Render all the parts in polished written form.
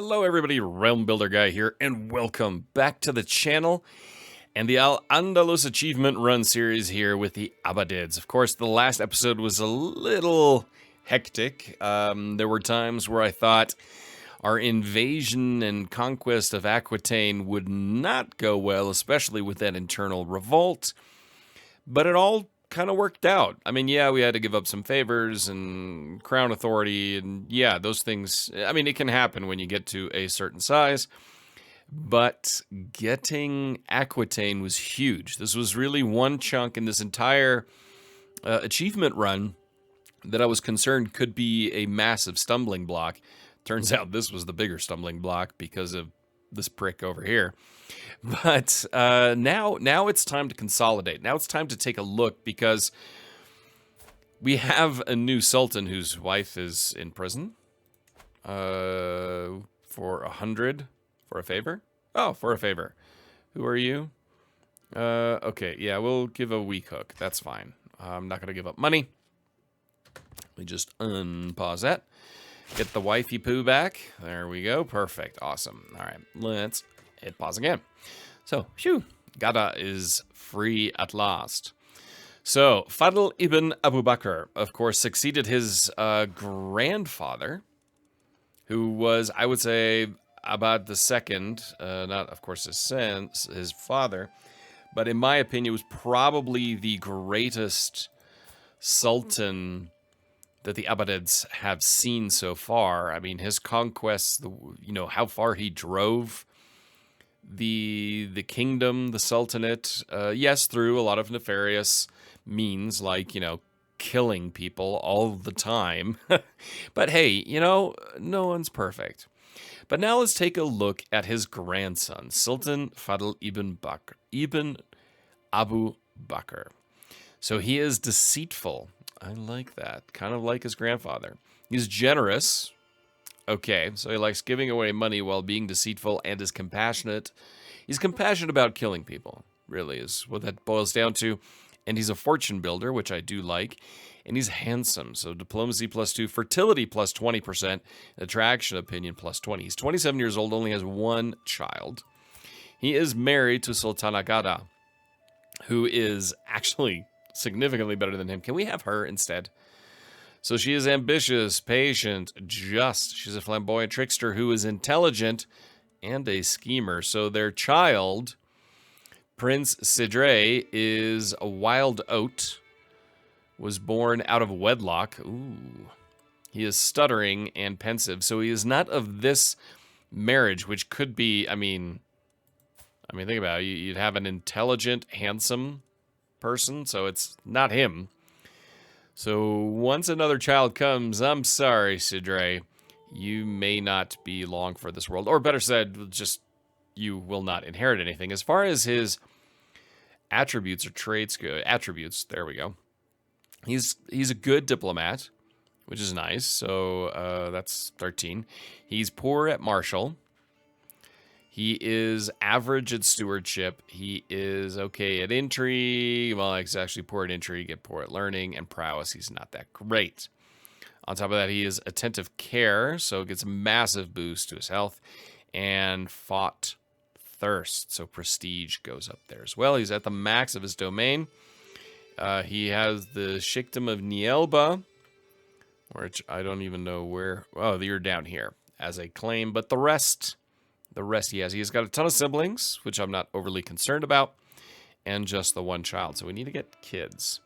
Hello everybody, Realm Builder Guy here, and welcome back to the channel and the Al-Andalus Achievement Run series here with the Abbadids. Of course, the last episode was a little hectic. There were times where I thought our invasion and conquest of Aquitaine would not go well, especially with that internal revolt, but it all kind of worked out. I mean, yeah, we had to give up some favors and crown authority, and yeah, those things, I mean, it can happen when you get to a certain size, but getting Aquitaine was huge. This was really one chunk in this entire achievement run that I was concerned could be a massive stumbling block. Turns out this was the bigger stumbling block because of this prick over here. But now it's time to consolidate. Now it's time to take a look because we have a new sultan whose wife is in prison for 100 for a favor. Oh, for a favor. Who are you? Okay, yeah, we'll give a weak hook. That's fine. I'm not going to give up money. Let me just unpause that. Get the wifey poo back. There we go. Perfect. Awesome. All right, let's hit pause again. So, phew, Gada is free at last. So, Fadol ibn Abu Bakr, of course, succeeded his grandfather, who was, I would say, Abbad II, not, of course, his father, but in my opinion, was probably the greatest sultan that the Abbadids have seen so far. I mean, his conquests, how far he drove the kingdom, the sultanate, yes, through a lot of nefarious means, like, killing people all the time. But hey, no one's perfect. But now let's take a look at his grandson, Sultan Fadol ibn Abu Bakr. So he is deceitful. I like that. Kind of like his grandfather. He's generous. Okay, so he likes giving away money while being deceitful and is compassionate. He's compassionate about killing people, really, is what that boils down to. And he's a fortune builder, which I do like. And he's handsome, so diplomacy +2, fertility +20%, attraction opinion +20. He's 27 years old, only has one child. He is married to Sultana Gada, who is actually significantly better than him. Can we have her instead? So she is ambitious, patient, just. She's a flamboyant trickster who is intelligent and a schemer. So their child, Prince Sidre, is a wild oat, was born out of wedlock. Ooh. He is stuttering and pensive. So he is not of this marriage, which could be, I mean, think about it. You'd have an intelligent, handsome person, so it's not him. So once another child comes, I'm sorry, Sidre, you may not be long for this world. Or better said, just you will not inherit anything. As far as his attributes or traits go, there we go. He's a good diplomat, which is nice. So that's 13. He's poor at martial. He is average at stewardship. He is okay at intrigue. Well, he's actually poor at intrigue, and poor at learning, and prowess. He's not that great. On top of that, he is attentive care, so gets a massive boost to his health, and fought thirst, so prestige goes up there as well. He's at the max of his domain. He has the Shikdom of Nielba, which I don't even know where. Oh, you're down here as a claim, but the rest he has. He's got a ton of siblings, which I'm not overly concerned about, and just the one child. So we need to get kids.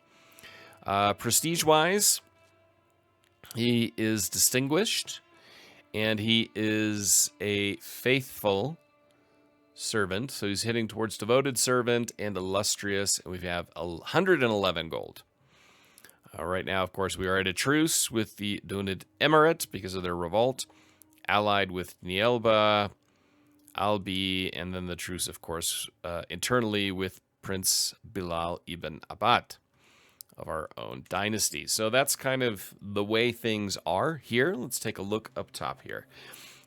Prestige-wise, he is distinguished, and he is a faithful servant. So he's heading towards devoted servant and illustrious. And we have 111 gold. Right now, of course, we are at a truce with the Dunid Emirate because of their revolt, allied with Nielba, Albi, and then the truce, of course, internally with Prince Bilal ibn Abbad of our own dynasty. So that's kind of the way things are here. Let's take a look up top here.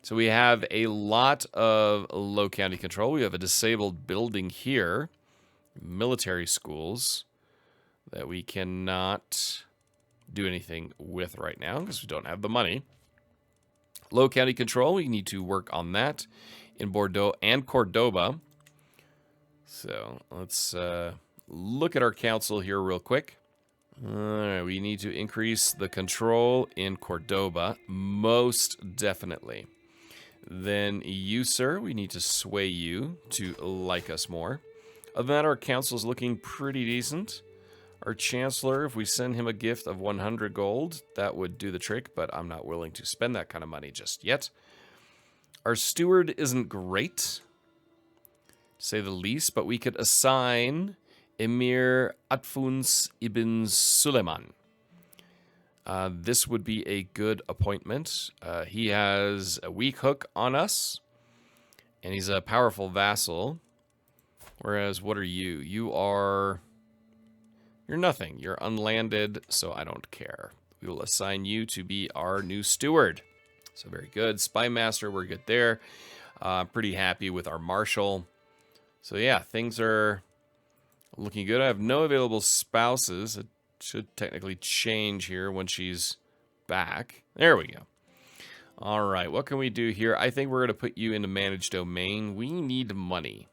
So we have a lot of low county control. We have a disabled building here, military schools, that we cannot do anything with right now because we don't have the money. Low county control, we need to work on that in Bordeaux and Cordoba. So let's look at our council here real quick. All right, we need to increase the control in Cordoba, most definitely. Then you, sir, we need to sway you to like us more. Other than that, our council's looking pretty decent. Our chancellor, if we send him a gift of 100 gold, that would do the trick, but I'm not willing to spend that kind of money just yet. Our steward isn't great, to say the least, but we could assign Emir Atfuns ibn Suleiman. This would be a good appointment. He has a weak hook on us, and he's a powerful vassal. Whereas, what are you? You're nothing. You're unlanded, so I don't care. We will assign you to be our new steward. So very good. Spy master, we're good there. Pretty happy with our marshal. So yeah, things are looking good. I have no available spouses. It should technically change here when she's back. There we go. All right, what can we do here? I think we're going to put you into managed domain. We need money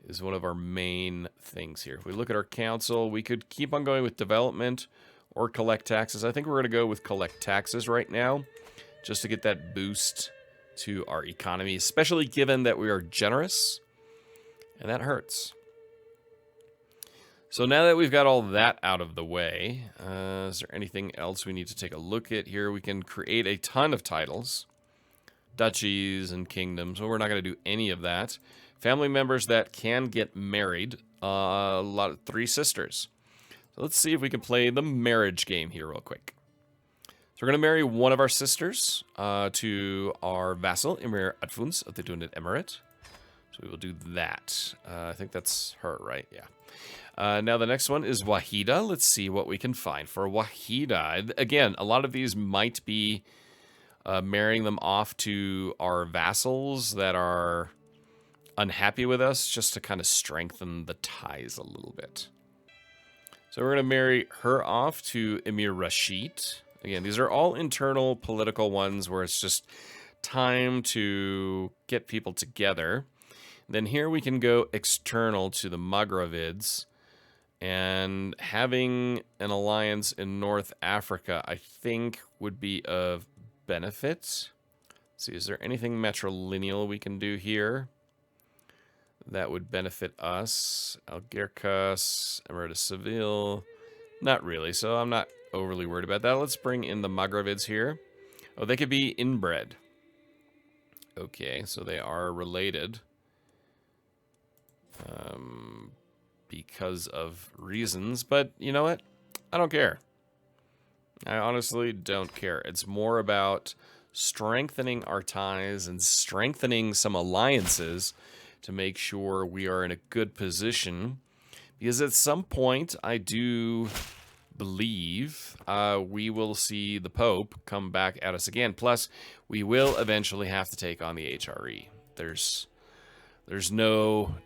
is one of our main things here. If we look at our council, we could keep on going with development or collect taxes. I think we're going to go with collect taxes right now just to get that boost to our economy, especially given that we are generous, and that hurts. So now that we've got all that out of the way, is there anything else we need to take a look at here? We can create a ton of titles, duchies and kingdoms. Well, we're not going to do any of that. Family members that can get married, a lot of 3 sisters. So let's see if we can play the marriage game here real quick. So we're going to marry one of our sisters to our vassal, Emir Atfuns of the Tunid Emirate. So we will do that. I think that's her, right? Yeah. Now the next one is Wajida. Let's see what we can find for Wajida. Again, a lot of these might be marrying them off to our vassals that are unhappy with us, just to kind of strengthen the ties a little bit. So we're going to marry her off to Emir Rashid. Again, these are all internal political ones where it's just time to get people together. Then here we can go external to the Maghravids, and having an alliance in North Africa, I think, would be of benefit. Let's see, is there anything matrilineal we can do here that would benefit us? Algeciras, Emirate of Seville. Not really, so I'm not overly worried about that. Let's bring in the Maghravids here. Oh, they could be inbred. Okay, so they are related. Because of reasons, but you know what? I don't care. I honestly don't care. It's more about strengthening our ties and strengthening some alliances to make sure we are in a good position, because at some point I do believe we will see the Pope come back at us again. Plus, we will eventually have to take on the HRE. There's no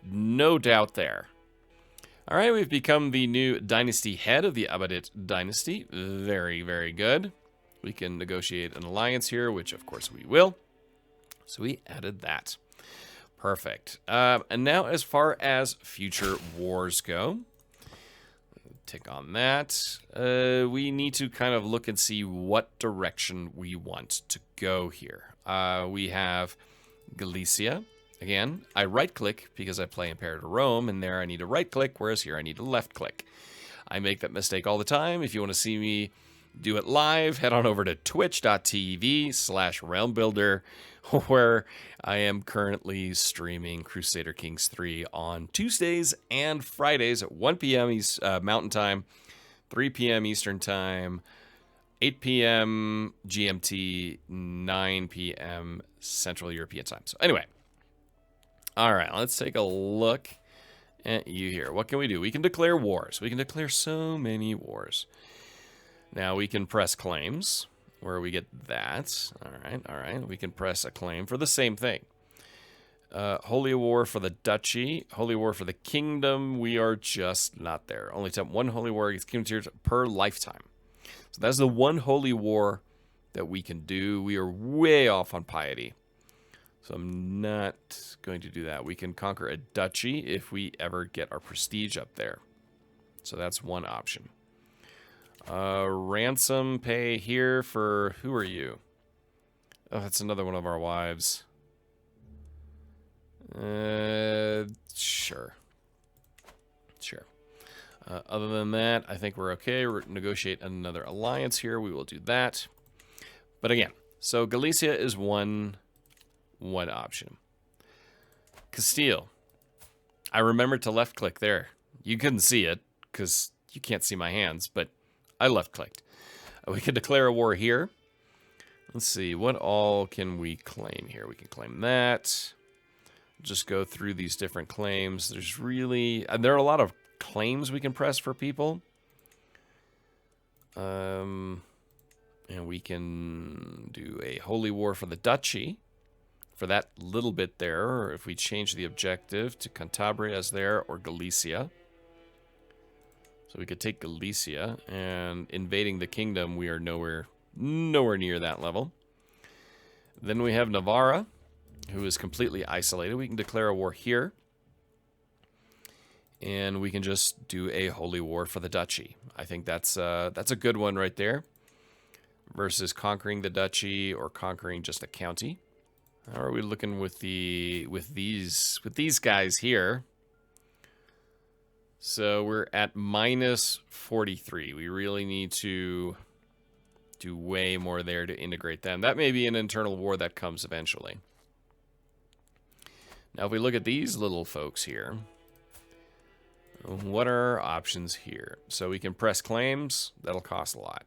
doubt there. All right, we've become the new dynasty head of the Abbadid dynasty. Very, very good. We can negotiate an alliance here, which of course we will. So we added that. Perfect. And now as far as future wars go, tick on that. We need to kind of look and see what direction we want to go here. We have Galicia. Again, I right-click because I play Imperator Rome, and there I need to right-click, whereas here I need to left-click. I make that mistake all the time. If you want to see me do it live, head on over to twitch.tv/realmbuilder, where I am currently streaming Crusader Kings 3 on Tuesdays and Fridays at 1 p.m. Mountain Time, 3 p.m. Eastern Time, 8 p.m. GMT, 9 p.m. Central European Time. So anyway. All right, let's take a look at you here. What can we do? We can declare wars. We can declare so many wars. Now, we can press claims, where we get that. All right. We can press a claim for the same thing. Holy War for the Duchy. Holy War for the Kingdom. We are just not there. Only attempt one Holy War against Kingdom tiers per lifetime. So that's the one Holy War that we can do. We are way off on piety. So I'm not going to do that. We can conquer a duchy if we ever get our prestige up there. So that's one option. Ransom pay here for... Who are you? Oh, that's another one of our wives. Sure. Sure. Other than that, I think we're okay. We'll negotiate another alliance here. We will do that. But again, so Galicia is one option. Castile. I remembered to left click there. You couldn't see it because you can't see my hands, but I left clicked. We could declare a war here. Let's see, what all can we claim here? We can claim that. Just go through these different claims. There's really, there are a lot of claims we can press for people. And we can do a holy war for the duchy. For that little bit there, or if we change the objective to Cantabria as there, or Galicia. So we could take Galicia, and invading the kingdom, we are nowhere near that level. Then we have Navarra, who is completely isolated. We can declare a war here. And we can just do a holy war for the duchy. I think that's a good one right there. Versus conquering the duchy or conquering just a county. How are we looking with these guys here? So we're at minus 43. We really need to do way more there to integrate them. That may be an internal war that comes eventually. Now, if we look at these little folks here, what are our options here? So we can press claims. That'll cost a lot.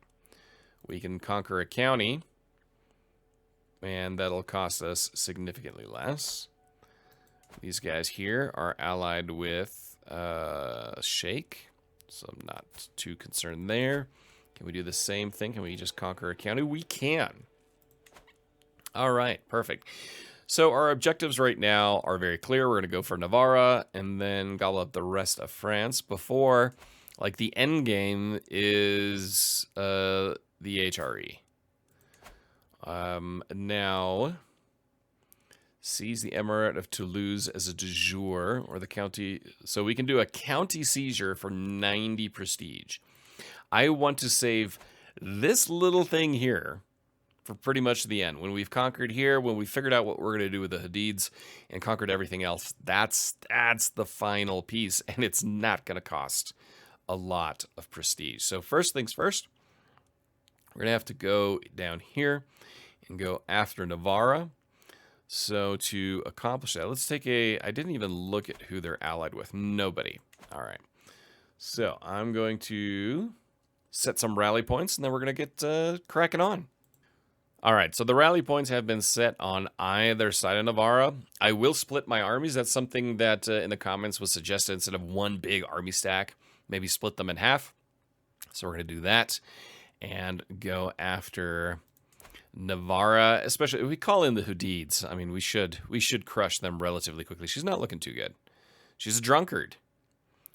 We can conquer a county, and that'll cost us significantly less. These guys here are allied with Sheikh, so I'm not too concerned there. Can we do the same thing? Can we just conquer a county? We can. All right, perfect. So our objectives right now are very clear. We're going to go for Navarra and then gobble up the rest of France before, like, the end game is the HRE. Now, seize the Emirate of Toulouse as a de jure, or the county. So we can do a county seizure for 90 prestige. I want to save this little thing here for pretty much the end. When we've conquered here, when we figured out what we're going to do with the Hadids and conquered everything else, that's the final piece, and it's not going to cost a lot of prestige. So first things first, we're going to have to go down here and go after Navarra. So to accomplish that, let's take I didn't even look at who they're allied with. Nobody. All right. So I'm going to set some rally points, and then we're going to get cracking on. All right, so the rally points have been set on either side of Navarra. I will split my armies. That's something that in the comments was suggested. Instead of one big army stack, maybe split them in half. So we're going to do that and go after Navarra, especially if we call in the Hadids. I mean, we should crush them relatively quickly. She's not looking too good. She's a drunkard.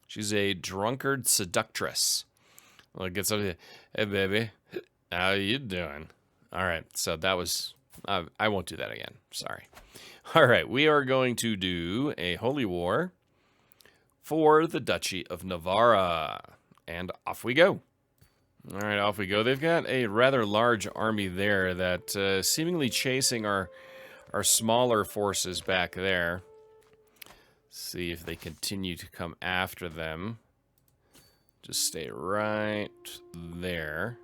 She's a drunkard seductress. Well, it gets up here. Hey, baby, how you doing? All right, so that was... I won't do that again. Sorry. All right, we are going to do a holy war for the Duchy of Navarra. And off we go. All right, off we go. They've got a rather large army there that seemingly chasing our smaller forces back there. See if they continue to come after them. Just stay right there.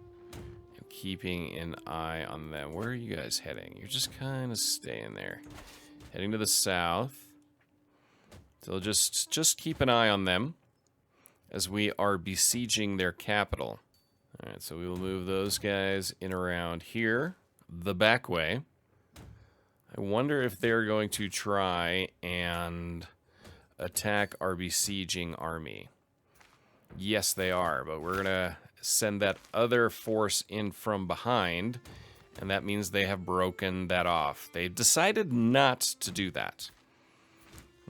Keeping an eye on them. Where are you guys heading? You're just kind of staying there. Heading to the south. So just keep an eye on them as we are besieging their capital. All right, so we will move those guys in around here, the back way. I wonder if they're going to try and attack our besieging army. Yes, they are, but we're going to send that other force in from behind, and that means they have broken that off. They decided not to do that.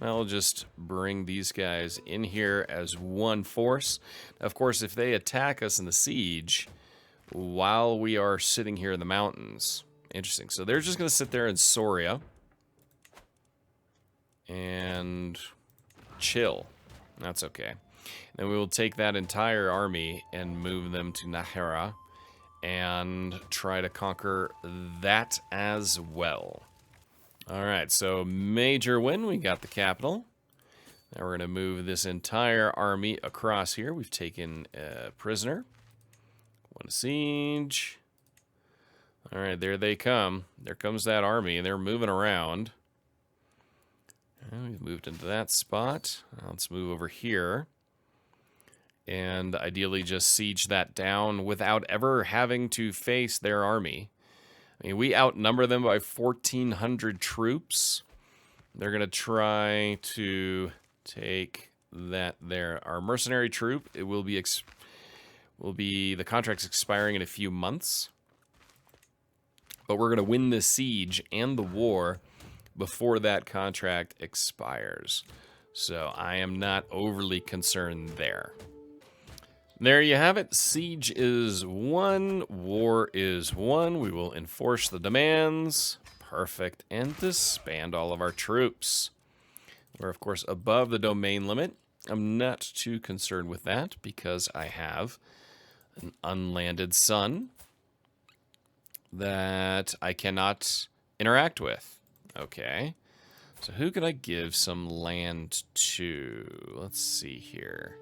I'll just bring these guys in here as one force. Of course, if they attack us in the siege, while we are sitting here in the mountains. Interesting. So they're just going to sit there in Soria and chill. That's okay. Then we will take that entire army and move them to Navarra and try to conquer that as well. Alright, so major win. We got the capital. Now we're going to move this entire army across here. We've taken a prisoner. One siege. Alright, there they come. There comes that army, and they're moving around. And we've moved into that spot. Now let's move over here. And ideally just siege that down without ever having to face their army. I mean, we outnumber them by 1,400 troops. They're going to try to take that there. Our mercenary troop, it will be the contract's expiring in a few months. But we're going to win the siege and the war before that contract expires. So I am not overly concerned there. There you have it. Siege is won. War is won. We will enforce the demands. Perfect. And disband all of our troops. We're, of course, above the domain limit. I'm not too concerned with that because I have an unlanded sun that I cannot interact with. Okay. So who can I give some land to? Let's see here.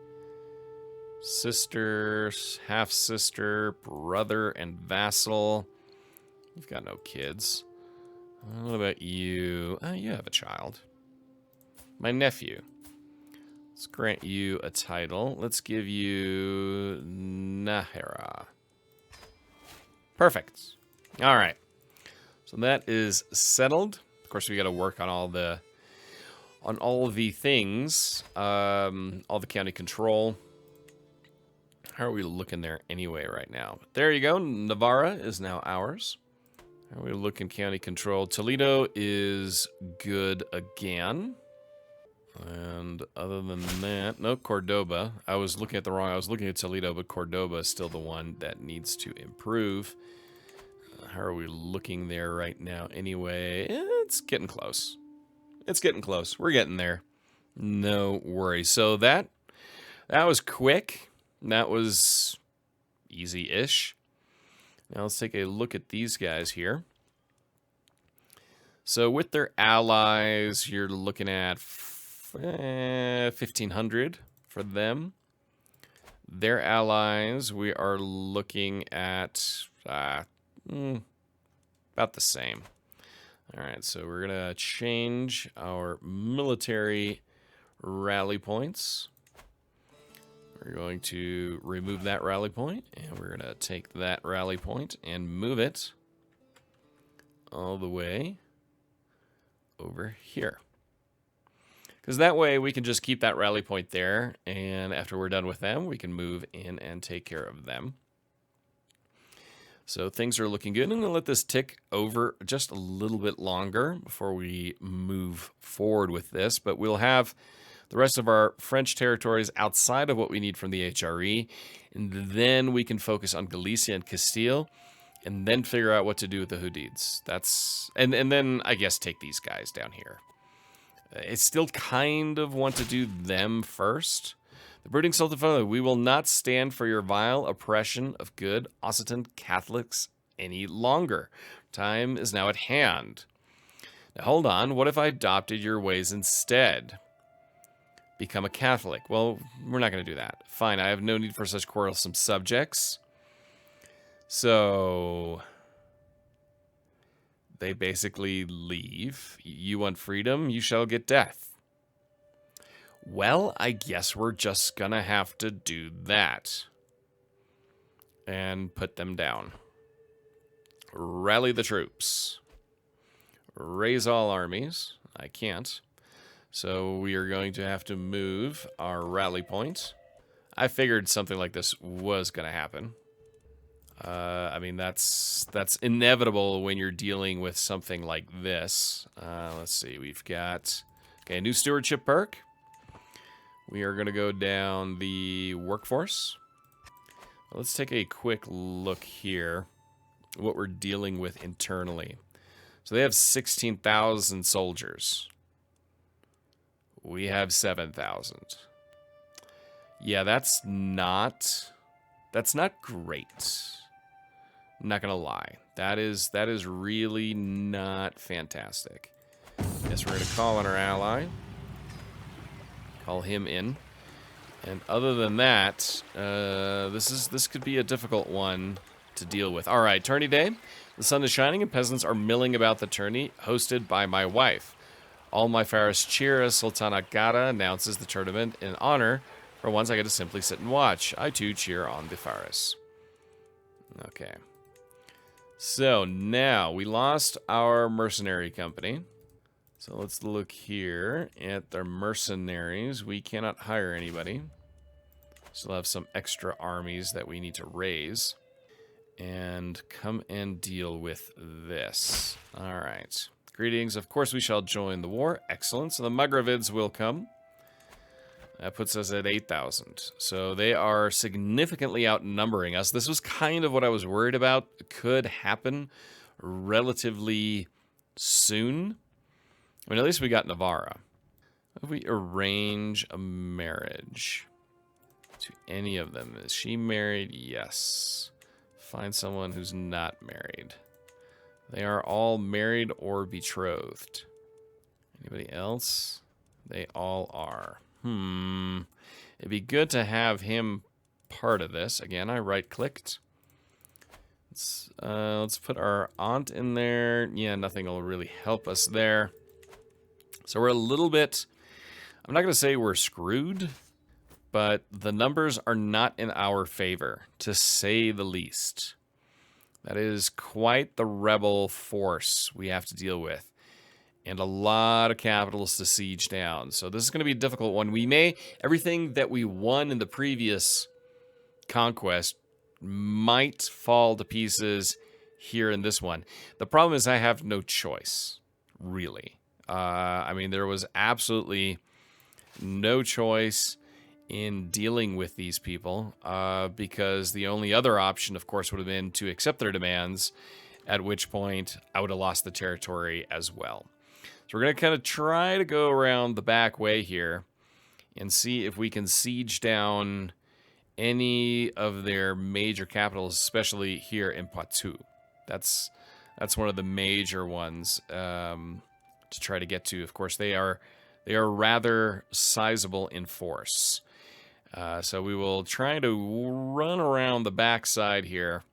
Sister, half-sister, brother, and vassal. You've got no kids. What about you? You have a child. My nephew. Let's grant you a title. Let's give you Navarra. Perfect. All right. So that is settled. Of course, we got to work on all the things, all the county control. How are we looking there anyway right now? But there you go. Navarra is now ours. How are we looking county control? Toledo is good again. And other than that, no, Cordoba. I was looking at Toledo, but Cordoba is still the one that needs to improve. How are we looking there right now anyway? It's getting close. It's getting close. We're getting there. No worries. So that was quick. That was easy-ish. Now let's take a look at these guys here. So with their allies, you're looking at 1,500 for them. Their allies, we are looking at about the same. All right, so we're going to change our military rally points. We're going to remove that rally point, and we're going to take that rally point and move it all the way over here. Because that way we can just keep that rally point there, and after we're done with them, we can move in and take care of them. So things are looking good. I'm going to let this tick over just a little bit longer before we move forward with this, but we'll have the rest of our French territories outside of what we need from the HRE, and then we can focus on Galicia and Castile, and then figure out what to do with the Hudids. And then I guess take these guys down here. I still kind of want to do them first. The brooding Sultan Fadol, we will not stand for your vile oppression of good Occitan Catholics any longer. Time is now at hand. Now hold on, what if I adopted your ways instead? Become a Catholic. Well, we're not going to do that. Fine, I have no need for such quarrelsome subjects. So they basically leave. You want freedom, you shall get death. Well, I guess we're just going to have to do that. And put them down. Rally the troops. Raise all armies. I can't. So we are going to have to move our rally point. I figured something like this was going to happen. I mean, that's inevitable when you're dealing with something like this. Let's see. We've got a new stewardship perk. We are going to go down the workforce. Let's take a quick look here. What we're dealing with internally. So they have 16,000 soldiers. We have 7,000. Yeah, that's not great. I'm not gonna lie. That is really not fantastic. Guess we're gonna call on our ally. Call him in. And other than that, this could be a difficult one to deal with. All right, tourney day. The sun is shining and peasants are milling about the tourney, hosted by my wife. All my Faris cheer as Sultan Agara announces the tournament in honor. For once, I get to simply sit and watch. I too cheer on the Faris. Okay. So now we lost our mercenary company. So let's look here at their mercenaries. We cannot hire anybody. Still have some extra armies that we need to raise. And come and deal with this. All right. Greetings. Of course we shall join the war. Excellent. So the Maghravids will come. That puts us at 8,000. So they are significantly outnumbering us. This was kind of what I was worried about. It could happen relatively soon. I mean, at least we got Navarra. If we arrange a marriage to any of them. Is she married? Yes. Find someone who's not married. They are all married or betrothed. Anybody else? They all are. It'd be good to have him part of this. Again, I right-clicked. Let's put our aunt in there. Yeah, nothing will really help us there. So we're a little bit... I'm not going to say we're screwed, but the numbers are not in our favor, to say the least. That is quite the rebel force we have to deal with. And a lot of capitals to siege down. So this is going to be a difficult one. We may... Everything that we won in the previous conquest might fall to pieces here in this one. The problem is I have no choice, really. I mean, there was absolutely no choice in dealing with these people because the only other option, of course, would have been to accept their demands, at which point I would have lost the territory as well. So we're going to kind of try to go around the back way here and see if we can siege down any of their major capitals, especially here in Poitou. That's one of the major ones to try to get to. Of course, they are rather sizable in force. So we will try to run around the backside here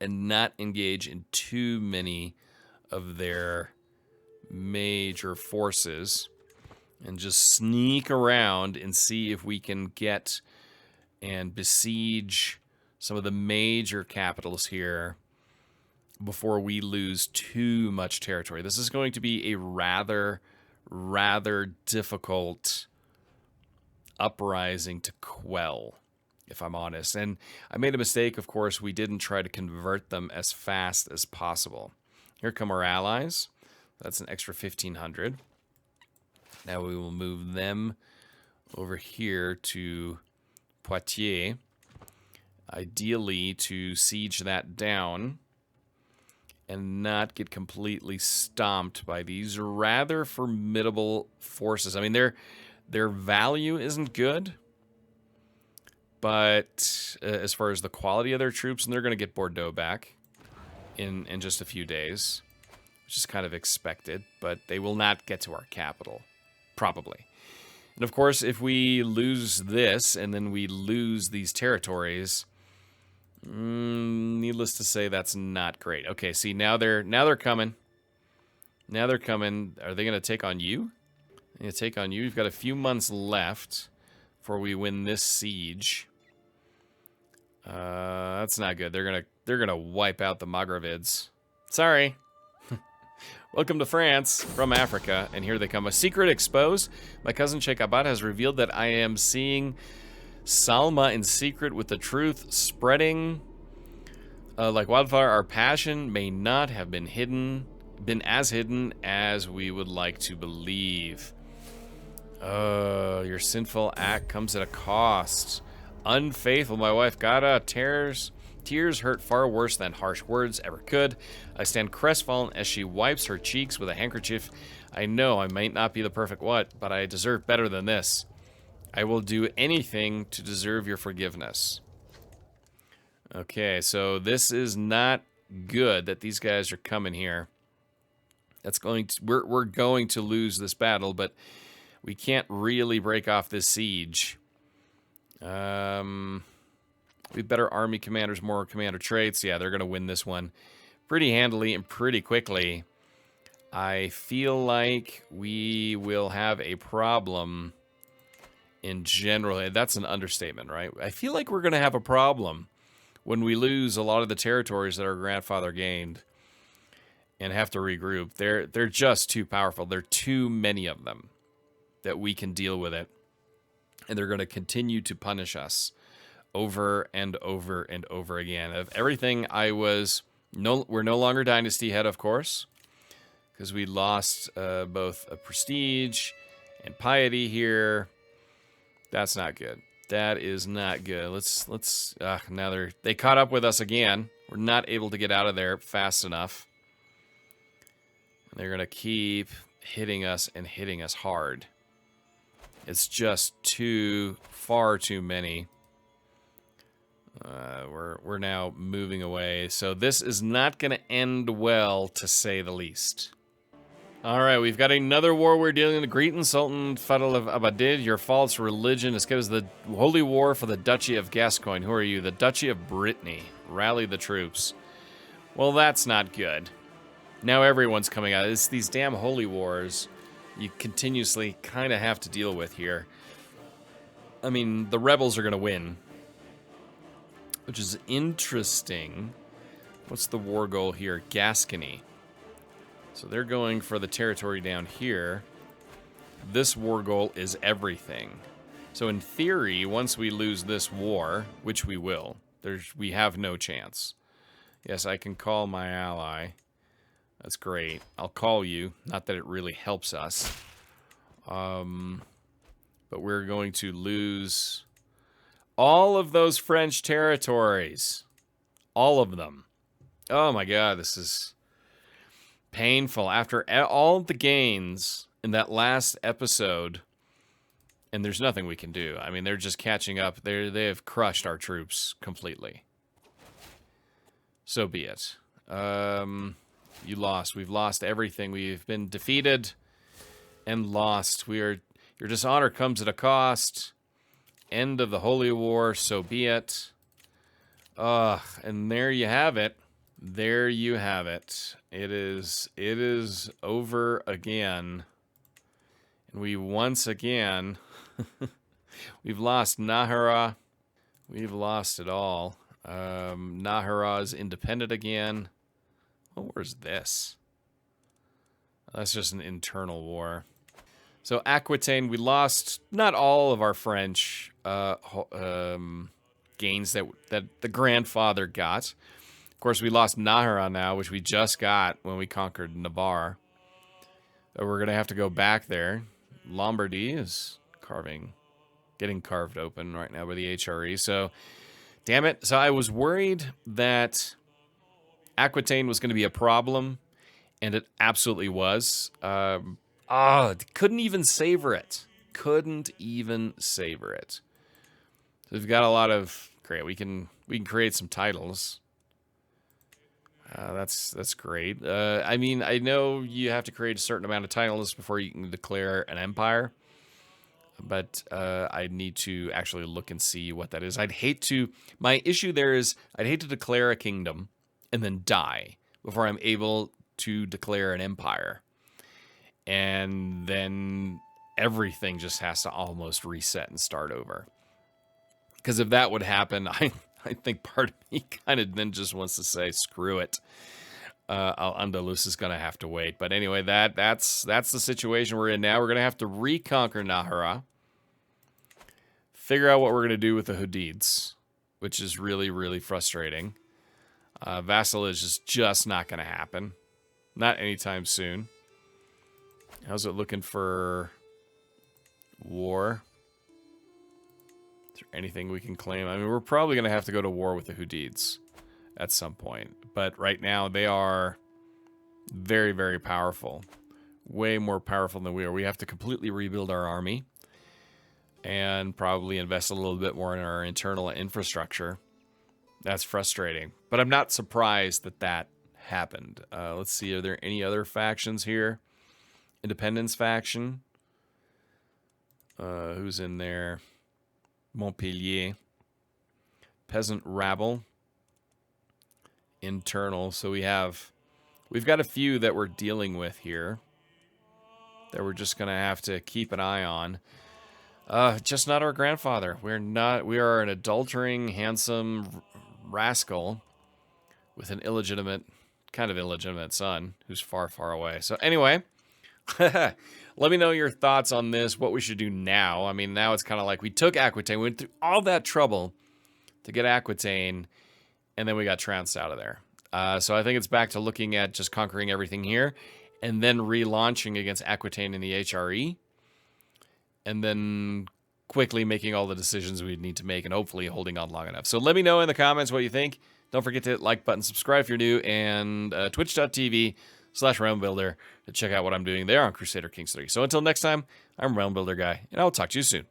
and not engage in too many of their major forces and just sneak around and see if we can get and besiege some of the major capitals here before we lose too much territory. This is going to be a rather difficult uprising to quell, if I'm honest. And I made a mistake, of course. We didn't try to convert them as fast as possible. Here come our allies. That's an extra 1,500. Now we will move them over here to Poitiers, ideally to siege that down and not get completely stomped by these rather formidable forces. I mean, their value isn't good, but as far as the quality of their troops, and they're going to get Bordeaux back in just a few days, which is kind of expected, but they will not get to our capital, probably. And of course, if we lose this and then we lose these territories, needless to say, that's not great. Okay, see, now they're coming. Now they're coming. Are they going to take on you? They're going to take on you. You've got a few months left before we win this siege. That's not good. They're gonna wipe out the Maghravids. Sorry. Welcome to France from Africa, and here they come. A secret exposed. My cousin Sheikh Abbad has revealed that I am seeing Salma in secret, with the truth spreading like wildfire. Our passion may not have been as hidden as we would like to believe. Your sinful act comes at a cost. Unfaithful, my wife Gada. Tears hurt far worse than harsh words ever could. I stand crestfallen as she wipes her cheeks with a handkerchief. I know I might not be the perfect what, but I deserve better than this. I will do anything to deserve your forgiveness. Okay, so this is not good that these guys are coming here. That's going to we're going to lose this battle, but we can't really break off this siege. We have better army commanders, more commander traits. Yeah, they're going to win this one pretty handily and pretty quickly. I feel like we will have a problem in general. That's an understatement, right? I feel like we're going to have a problem when we lose a lot of the territories that our grandfather gained and have to regroup. They're just too powerful. There are too many of them that we can deal with it. And they're going to continue to punish us over and over and over again. Of everything we're no longer dynasty head, of course, because we lost both a prestige and piety here. That's not good. That is not good. Now they caught up with us again. We're not able to get out of there fast enough. They're going to keep hitting us and hitting us hard. It's just far too many. We're now moving away. So this is not going to end well, to say the least. All right, we've got another war we're dealing with. Greeting Sultan Fadol of Abbadid. Your false religion is good as the holy war for the Duchy of Gascoigne. Who are you? The Duchy of Brittany. Rally the troops. Well, that's not good. Now everyone's coming out. It's these damn holy wars you continuously kind of have to deal with here. I mean, the rebels are going to win, which is interesting. What's the war goal here? Gascony. So they're going for the territory down here. This war goal is everything. So in theory, once we lose this war, which we will, we have no chance. Yes, I can call my ally. That's great. I'll call you. Not that it really helps us. But we're going to lose all of those French territories. All of them. Oh my god, this is painful. After all the gains in that last episode, and there's nothing we can do. I mean, they're just catching up. They have crushed our troops completely. So be it. You lost. We've lost everything. We've been defeated and lost. Your dishonor comes at a cost. End of the Holy War. So be it. And there you have it. There you have it. It is over again. And we once again we've lost Navarra. We've lost it all. Navarra is independent again. Oh, where's this? That's just an internal war. So Aquitaine, we lost not all of our French gains that the grandfather got. Of course, we lost Navarra now, which we just got when we conquered Navarra. We're going to have to go back there. Lombardy is getting carved open right now by the HRE. So, damn it. So I was worried that Aquitaine was going to be a problem, and it absolutely was. Couldn't even savor it. Couldn't even savor it. So we've got a lot of great. We can create some titles. That's great. I mean, I know you have to create a certain amount of titles before you can declare an empire, but I need to actually look and see what that is. My issue there is I'd hate to declare a kingdom and then die before I'm able to declare an empire. And then everything just has to almost reset and start over. Because if that would happen, I think part of me kind of then just wants to say, screw it. Al-Andalus is going to have to wait. But anyway, that's the situation we're in now. We're going to have to reconquer Navarra. Figure out what we're going to do with the Hudids, which is really, really frustrating. Vassalage is just not going to happen. Not anytime soon. How's it looking for war? Is there anything we can claim? I mean, we're probably going to have to go to war with the Hudids at some point. But right now, they are very, very powerful. Way more powerful than we are. We have to completely rebuild our army. And probably invest a little bit more in our internal infrastructure. That's frustrating. But I'm not surprised that that happened. Let's see, are there any other factions here? Independence faction. Who's in there? Montpellier. Peasant rabble. Internal. So we've got a few that we're dealing with here. That we're just going to have to keep an eye on. Just not our grandfather. We are an adultering, handsome rascal with an kind of illegitimate son who's far, far away. So anyway, let me know your thoughts on this, what we should do now. I mean, now it's kind of like we took Aquitaine, we went through all that trouble to get Aquitaine, and then we got trounced out of there. So I think it's back to looking at just conquering everything here, and then relaunching against Aquitaine in the HRE. And then quickly making all the decisions we need to make and hopefully holding on long enough. So let me know in the comments what you think. Don't forget to hit like button, subscribe if you're new, and twitch.tv/realmbuilder to check out what I'm doing there on Crusader Kings 3. So until next time, I'm Realm Builder Guy, and I'll talk to you soon.